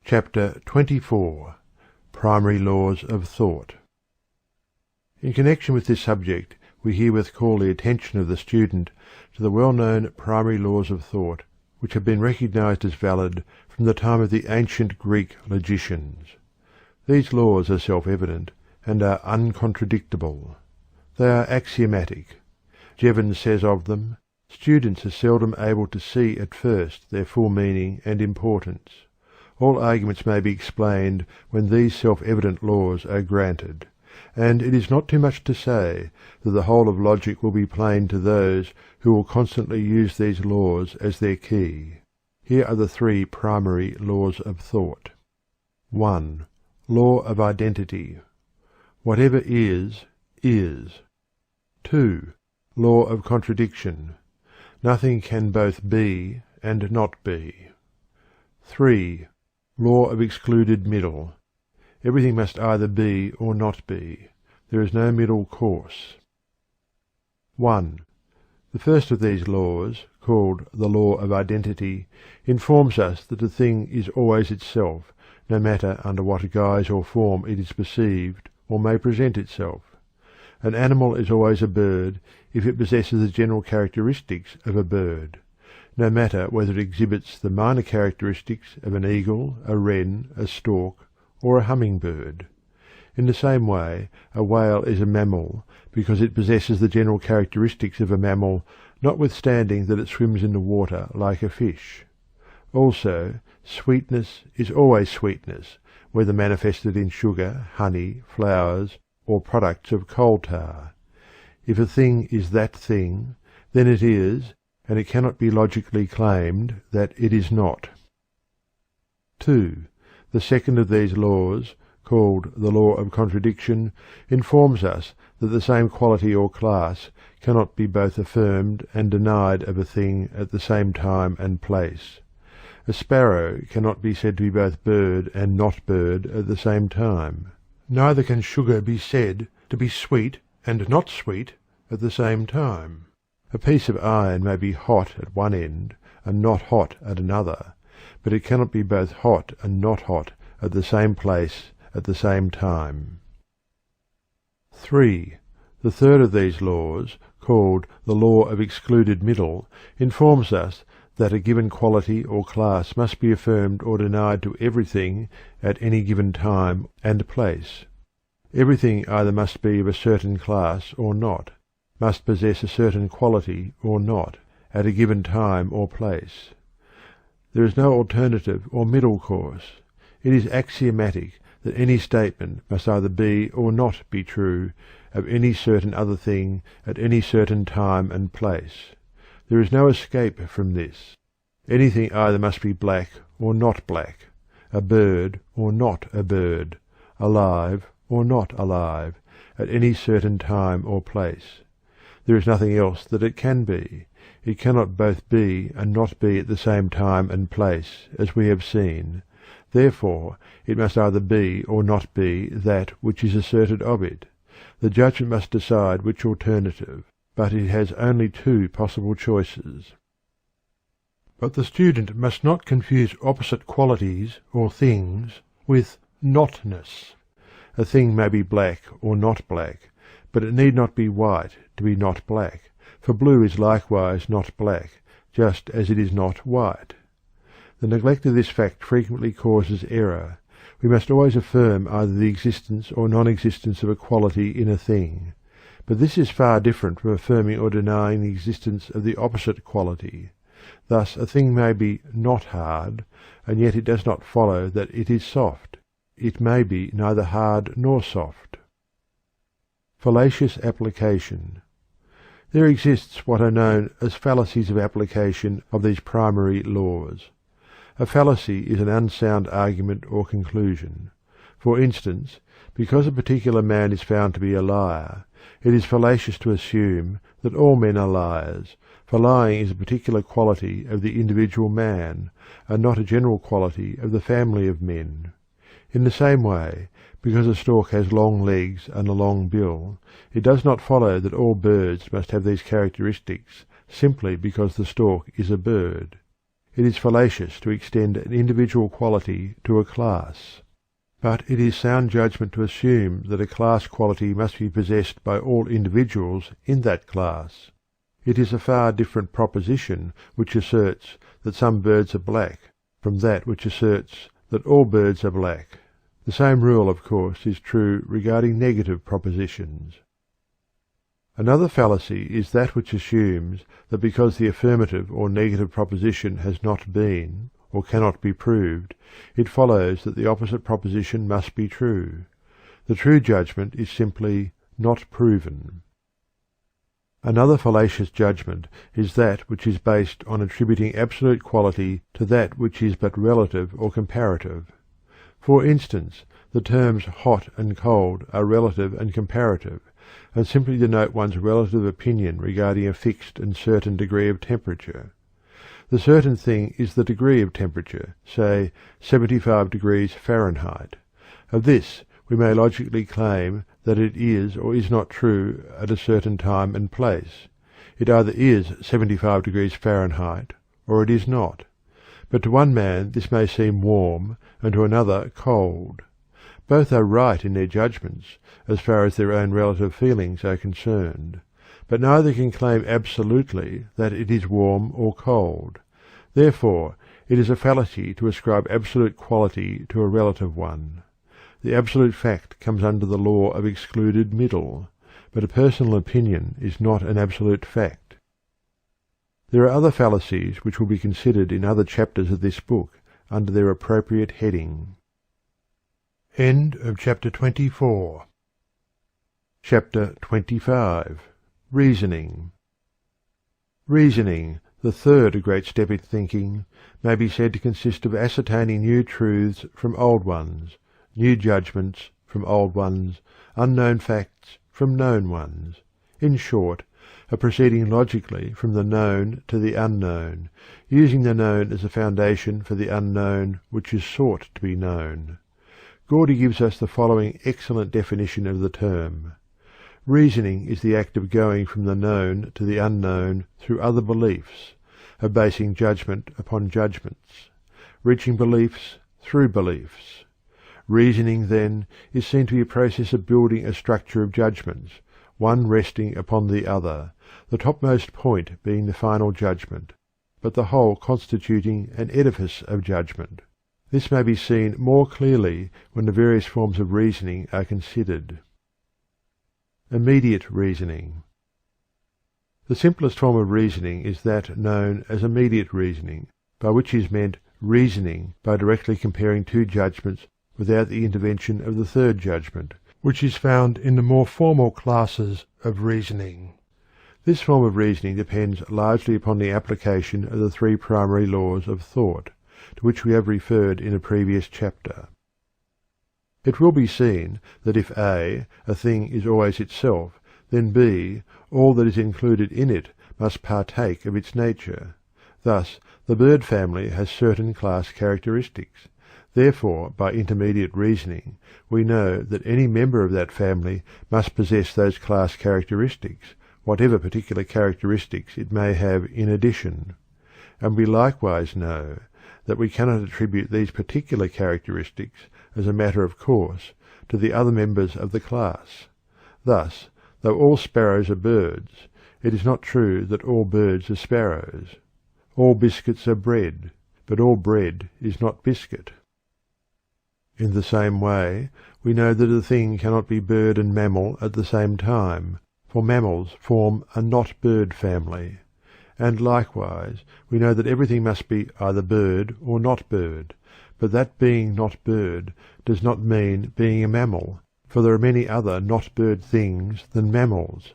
Chapter 24. Primary Laws of Thought. In connection with this subject, we herewith call the attention of the student to the well-known primary laws of thought, which have been recognized as valid from the time of the ancient Greek logicians. These laws are self-evident and are uncontradictable. They are axiomatic. Jevons says of them, "Students are seldom able to see at first their full meaning and importance. All arguments may be explained when these self-evident laws are granted, and it is not too much to say that the whole of logic will be plain to those who will constantly use these laws as their key." Here are the three primary laws of thought. 1. Law of identity. Whatever is, is. 2. Law of contradiction. Nothing can both be and not be. 3. Law of excluded middle. Everything must either be or not be. There is no middle course. 1. The first of these laws, called the law of identity, informs us that a thing is always itself, no matter under what guise or form it is perceived or may present itself. An animal is always a bird if it possesses the general characteristics of a bird, no matter whether it exhibits the minor characteristics of an eagle, a wren, a stork, or a hummingbird. In the same way, a whale is a mammal because it possesses the general characteristics of a mammal, notwithstanding that it swims in the water like a fish. Also, sweetness is always sweetness, whether manifested in sugar, honey, flowers, or products of coal tar. If a thing is that thing, then it is, and it cannot be logically claimed that it is not. 2. The second of these laws, called the law of contradiction, informs us that the same quality or class cannot be both affirmed and denied of a thing at the same time and place. A sparrow cannot be said to be both bird and not bird at the same time. Neither can sugar be said to be sweet and not sweet at the same time. A piece of iron may be hot at one end and not hot at another, but it cannot be both hot and not hot at the same place at the same time. 3. The third of these laws, called the law of excluded middle, informs us that a given quality or class must be affirmed or denied to everything at any given time and place. Everything either must be of a certain class or not, must possess a certain quality or not, at a given time or place. There is no alternative or middle course. It is axiomatic that any statement must either be or not be true of any certain other thing at any certain time and place. There is no escape from this. Anything either must be black or not black, a bird or not a bird, alive or not alive, at any certain time or place. There is nothing else that it can be. It cannot both be and not be at the same time and place, as we have seen. Therefore, it must either be or not be that which is asserted of it. The judgment must decide which alternative, but it has only two possible choices. But the student must not confuse opposite qualities or things with notness. A thing may be black or not black, but it need not be white to be not black, for blue is likewise not black, just as it is not white. The neglect of this fact frequently causes error. We must always affirm either the existence or non-existence of a quality in a thing, but this is far different from affirming or denying the existence of the opposite quality. Thus a thing may be not hard, and yet it does not follow that it is soft. It may be neither hard nor soft. Fallacious application. There exists what are known as fallacies of application of these primary laws. A fallacy is an unsound argument or conclusion. For instance, because a particular man is found to be a liar, it is fallacious to assume that all men are liars, for lying is a particular quality of the individual man, and not a general quality of the family of men. In the same way, because a stork has long legs and a long bill, it does not follow that all birds must have these characteristics simply because the stork is a bird. it is fallacious to extend an individual quality to a class. But it is sound judgment to assume that a class quality must be possessed by all individuals in that class. It is a far different proposition which asserts that some birds are black from that which asserts that all birds are black. The same rule, of course, is true regarding negative propositions. Another fallacy is that which assumes that because the affirmative or negative proposition has not been, or cannot be proved, it follows that the opposite proposition must be true. The true judgment is simply not proven. Another fallacious judgment is that which is based on attributing absolute quality to that which is but relative or comparative. For instance, the terms hot and cold are relative and comparative, and simply denote one's relative opinion regarding a fixed and certain degree of temperature. The certain thing is the degree of temperature, say 75 degrees Fahrenheit. Of this we may logically claim that it is or is not true at a certain time and place. It either is 75 degrees Fahrenheit or it is not. But to one man this may seem warm and to another cold. Both are right in their judgments as far as their own relative feelings are concerned, but neither can claim absolutely that it is warm or cold. Therefore, it is a fallacy to ascribe absolute quality to a relative one. The absolute fact comes under the law of excluded middle, but a personal opinion is not an absolute fact. There are other fallacies which will be considered in other chapters of this book under their appropriate heading. End of chapter 24. Chapter 25. Reasoning. Reasoning, the third great step in thinking, may be said to consist of ascertaining new truths from old ones, new judgments from old ones, unknown facts from known ones. In short, of proceeding logically from the known to the unknown, using the known as a foundation for the unknown which is sought to be known. Gordy gives us the following excellent definition of the term. Reasoning is the act of going from the known to the unknown through other beliefs, of basing judgment upon judgments, reaching beliefs through beliefs. Reasoning, then, is seen to be a process of building a structure of judgments, one resting upon the other, the topmost point being the final judgment, but the whole constituting an edifice of judgment. This may be seen more clearly when the various forms of reasoning are considered. Immediate reasoning. The simplest form of reasoning is that known as immediate reasoning, by which is meant reasoning by directly comparing two judgments without the intervention of the third judgment, which is found in the more formal classes of reasoning. This form of reasoning depends largely upon the application of the three primary laws of thought, to which we have referred in a previous chapter. It will be seen that if A, a thing is always itself, then B, all that is included in it, must partake of its nature. Thus, the bird family has certain class characteristics. Therefore, by intermediate reasoning, we know that any member of that family must possess those class characteristics, whatever particular characteristics it may have in addition. And we likewise know that we cannot attribute these particular characteristics as a matter of course to the other members of the class. Thus, though all sparrows are birds, it is not true that all birds are sparrows. All biscuits are bread, but all bread is not biscuit. In the same way, we know that a thing cannot be bird and mammal at the same time, for mammals form a not-bird family. And likewise, we know that everything must be either bird or not bird, but that being not bird does not mean being a mammal, for there are many other not bird things than mammals.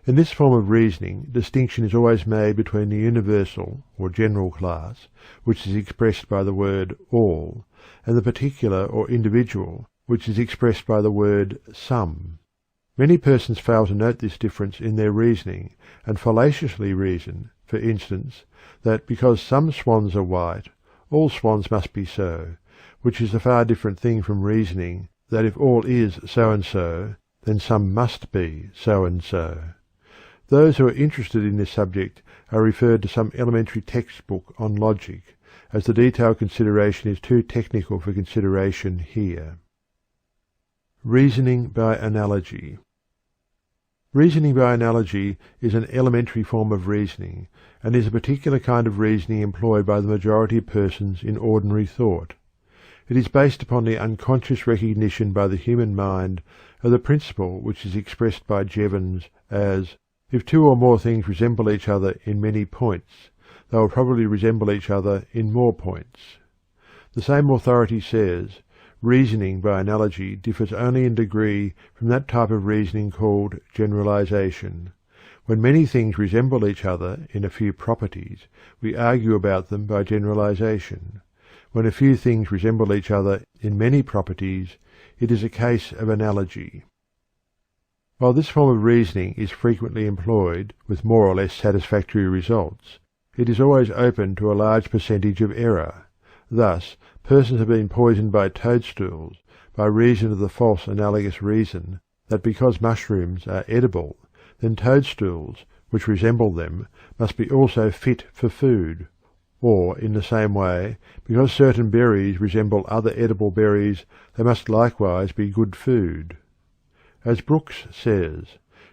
In this form of reasoning, distinction is always made between the universal or general class, which is expressed by the word all, and the particular or individual, which is expressed by the word some. Many persons fail to note this difference in their reasoning, and fallaciously reason, for instance, that because some swans are white, all swans must be so, which is a far different thing from reasoning that if all is so and so, then some must be so and so. Those who are interested in this subject are referred to some elementary textbook on logic, as the detailed consideration is too technical for consideration here. Reasoning by analogy. Reasoning by analogy is an elementary form of reasoning, and is a particular kind of reasoning employed by the majority of persons in ordinary thought. It is based upon the unconscious recognition by the human mind of the principle which is expressed by Jevons as, if two or more things resemble each other in many points, they will probably resemble each other in more points. The same authority says, reasoning by analogy differs only in degree from that type of reasoning called generalization. When many things resemble each other in a few properties, we argue about them by generalization. When a few things resemble each other in many properties, it is a case of analogy. While this form of reasoning is frequently employed with more or less satisfactory results, it is always open to a large percentage of error. Thus, persons have been poisoned by toadstools by reason of the false analogous reason that because mushrooms are edible, then toadstools, which resemble them, must be also fit for food. Or, in the same way, because certain berries resemble other edible berries, they must likewise be good food. As Brooks says,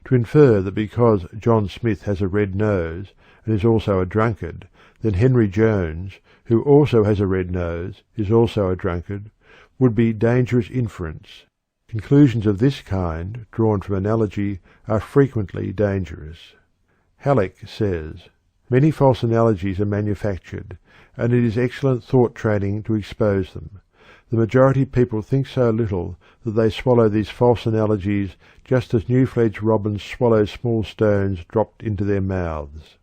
to infer that because John Smith has a red nose and is also a drunkard, then Henry Jones, who also has a red nose, is also a drunkard, would be dangerous inference. Conclusions of this kind, drawn from analogy, are frequently dangerous. Halleck says, many false analogies are manufactured, and it is excellent thought training to expose them. The majority of people think so little that they swallow these false analogies just as new-fledged robins swallow small stones dropped into their mouths.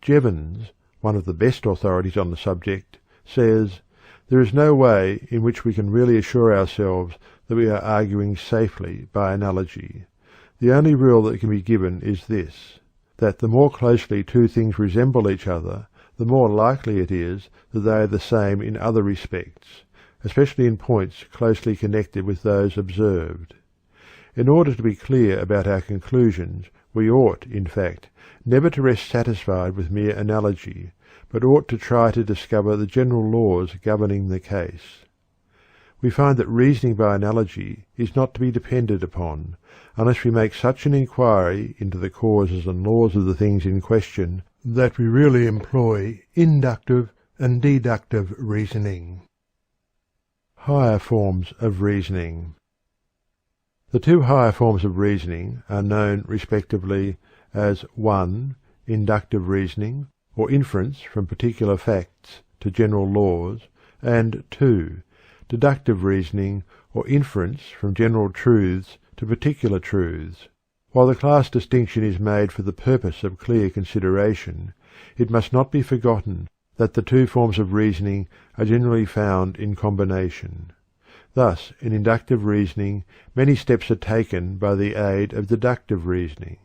Jevons, one of the best authorities on the subject, says, there is no way in which we can really assure ourselves that we are arguing safely by analogy. The only rule that can be given is this, that the more closely two things resemble each other, the more likely it is that they are the same in other respects, especially in points closely connected with those observed. In order to be clear about our conclusions, we ought, in fact, never to rest satisfied with mere analogy, but ought to try to discover the general laws governing the case. We find that reasoning by analogy is not to be depended upon, unless we make such an inquiry into the causes and laws of the things in question that we really employ inductive and deductive reasoning. Higher forms of reasoning. The two higher forms of reasoning are known respectively as 1. Inductive reasoning, or inference from particular facts to general laws, and 2. Deductive reasoning, or inference from general truths to particular truths. While the class distinction is made for the purpose of clear consideration, it must not be forgotten that the two forms of reasoning are generally found in combination. Thus, in inductive reasoning, many steps are taken by the aid of deductive reasoning,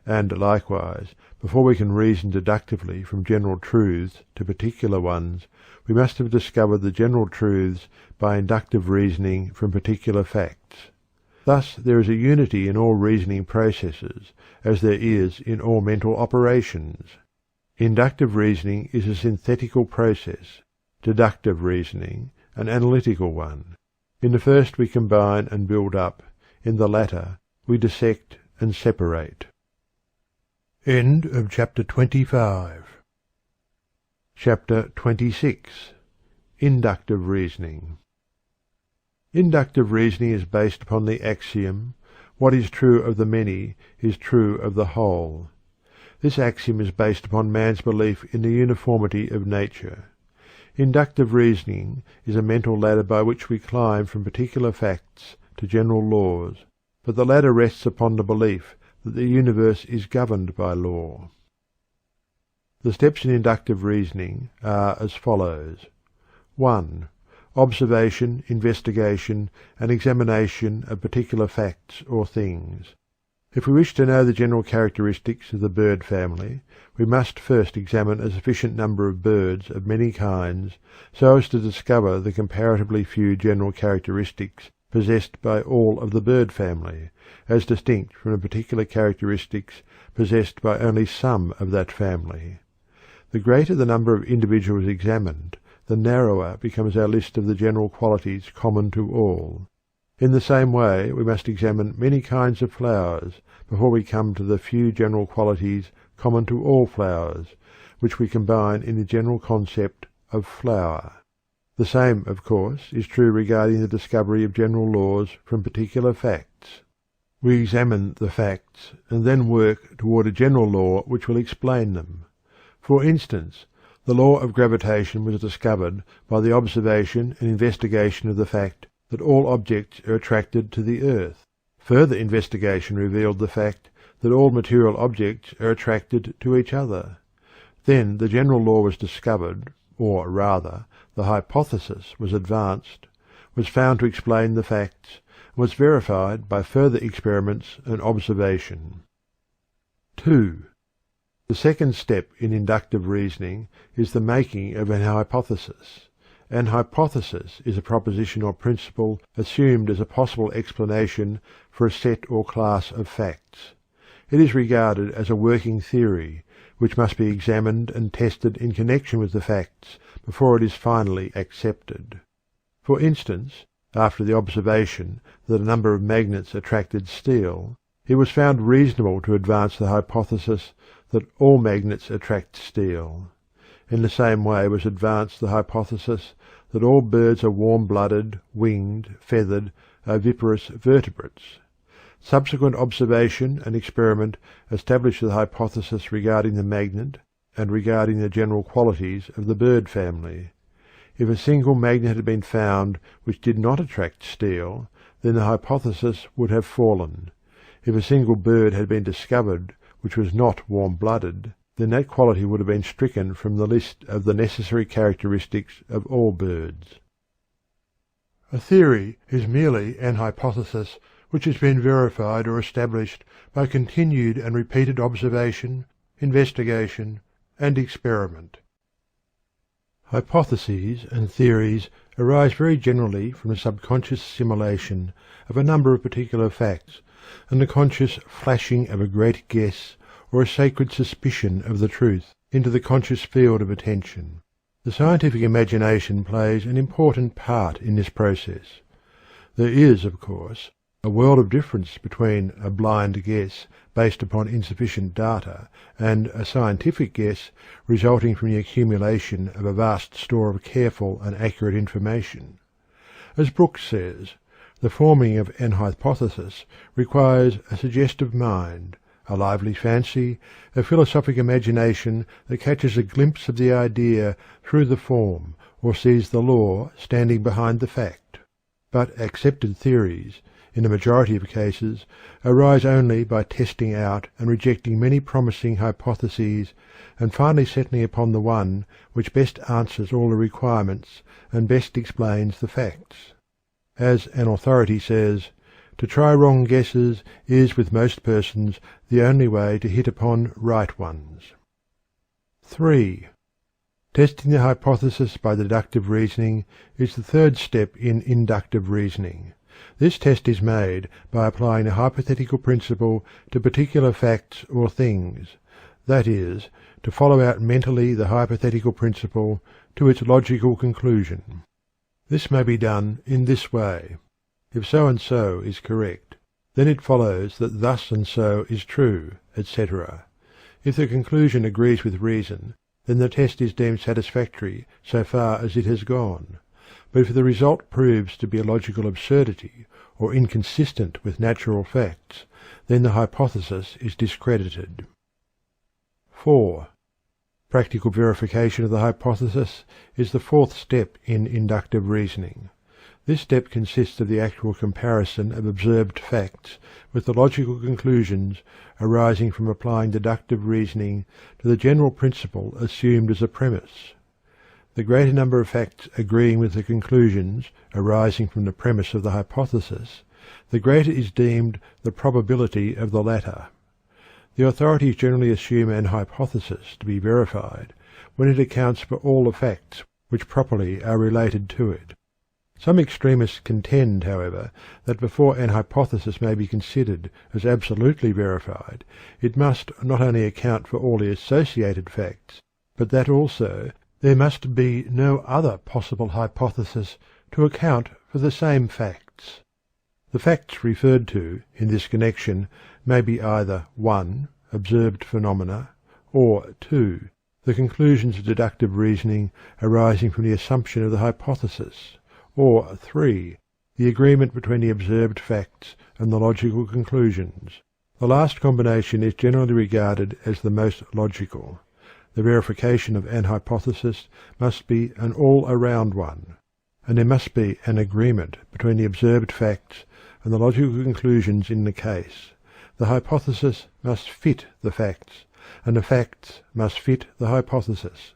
and likewise, before we can reason deductively from general truths to particular ones, we must have discovered the general truths by inductive reasoning from particular facts. Thus there is a unity in all reasoning processes, as there is in all mental operations. Inductive reasoning is a synthetical process, deductive reasoning an analytical one. In the first we combine and build up, in the latter we dissect and separate. End of chapter 25. Chapter 26. Inductive reasoning. Inductive reasoning is based upon the axiom, what is true of the many is true of the whole. This axiom is based upon man's belief in the uniformity of nature. Inductive reasoning is a mental ladder by which we climb from particular facts to general laws, but the ladder rests upon the belief that the universe is governed by law. The steps in inductive reasoning are as follows. 1. Observation, investigation, and examination of particular facts or things. If we wish to know the general characteristics of the bird family, we must first examine a sufficient number of birds of many kinds so as to discover the comparatively few general characteristics possessed by all of the bird family, as distinct from the particular characteristics possessed by only some of that family. The greater the number of individuals examined, the narrower becomes our list of the general qualities common to all. In the same way we must examine many kinds of flowers before we come to the few general qualities common to all flowers, which we combine in the general concept of flower. The same, of course, is true regarding the discovery of general laws from particular facts. We examine the facts and then work toward a general law which will explain them. For instance, the law of gravitation was discovered by the observation and investigation of the fact that all objects are attracted to the earth. Further investigation revealed the fact that all material objects are attracted to each other. Then the general law was discovered, or rather, the hypothesis was advanced, was found to explain the facts, and was verified by further experiments and observation. 2. The second step in inductive reasoning is the making of an hypothesis. An hypothesis is a proposition or principle assumed as a possible explanation for a set or class of facts. It is regarded as a working theory, which must be examined and tested in connection with the facts before it is finally accepted. For instance, after the observation that a number of magnets attracted steel, it was found reasonable to advance the hypothesis that all magnets attract steel. In the same way was advanced the hypothesis that all birds are warm-blooded, winged, feathered, oviparous vertebrates. Subsequent observation and experiment established the hypothesis regarding the magnet and regarding the general qualities of the bird family. If a single magnet had been found which did not attract steel, then the hypothesis would have fallen. If a single bird had been discovered which was not warm-blooded, then that quality would have been stricken from the list of the necessary characteristics of all birds. A theory is merely an hypothesis which has been verified or established by continued and repeated observation, investigation, and experiment. Hypotheses and theories arise very generally from the subconscious assimilation of a number of particular facts and the conscious flashing of a great guess or a sacred suspicion of the truth into the conscious field of attention. The scientific imagination plays an important part in this process. There is, of course, a world of difference between a blind guess based upon insufficient data and a scientific guess resulting from the accumulation of a vast store of careful and accurate information. As Brooks says, the forming of an hypothesis requires a suggestive mind, a lively fancy, a philosophic imagination that catches a glimpse of the idea through the form or sees the law standing behind the fact. But accepted theories, in the majority of cases, arise only by testing out and rejecting many promising hypotheses and finally settling upon the one which best answers all the requirements and best explains the facts. As an authority says, to try wrong guesses is with most persons the only way to hit upon right ones. 3. Testing the hypothesis by deductive reasoning is the third step in inductive reasoning. This test is made by applying a hypothetical principle to particular facts or things, that is, to follow out mentally the hypothetical principle to its logical conclusion. This may be done in this way. If so-and-so is correct, then it follows that thus and so is true, etc. If the conclusion agrees with reason, then the test is deemed satisfactory so far as it has gone. But if the result proves to be a logical absurdity or inconsistent with natural facts, then the hypothesis is discredited. 4. Practical verification of the hypothesis is the fourth step in inductive reasoning. This step consists of the actual comparison of observed facts with the logical conclusions arising from applying deductive reasoning to the general principle assumed as a premise. The greater number of facts agreeing with the conclusions arising from the premise of the hypothesis, the greater is deemed the probability of the latter. The authorities generally assume an hypothesis to be verified when it accounts for all the facts which properly are related to it. Some extremists contend, however, that before an hypothesis may be considered as absolutely verified, it must not only account for all the associated facts, but that also there must be no other possible hypothesis to account for the same facts. The facts referred to in this connection may be either 1. Observed phenomena, or 2. The conclusions of deductive reasoning arising from the assumption of the hypothesis, or 3. The agreement between the observed facts and the logical conclusions. The last combination is generally regarded as the most logical. The verification of an hypothesis must be an all-around one, and there must be an agreement between the observed facts and the logical conclusions in the case. The hypothesis must fit the facts, and the facts must fit the hypothesis.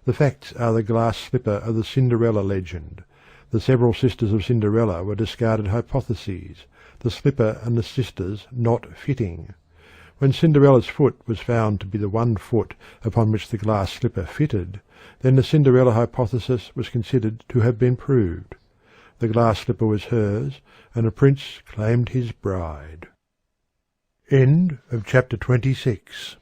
The facts are the glass slipper of the Cinderella legend. The several sisters of Cinderella were discarded hypotheses, the slipper and the sisters not fitting. When Cinderella's foot was found to be the one foot upon which the glass slipper fitted, then the Cinderella hypothesis was considered to have been proved. The glass slipper was hers, and the prince claimed his bride. End of chapter 26.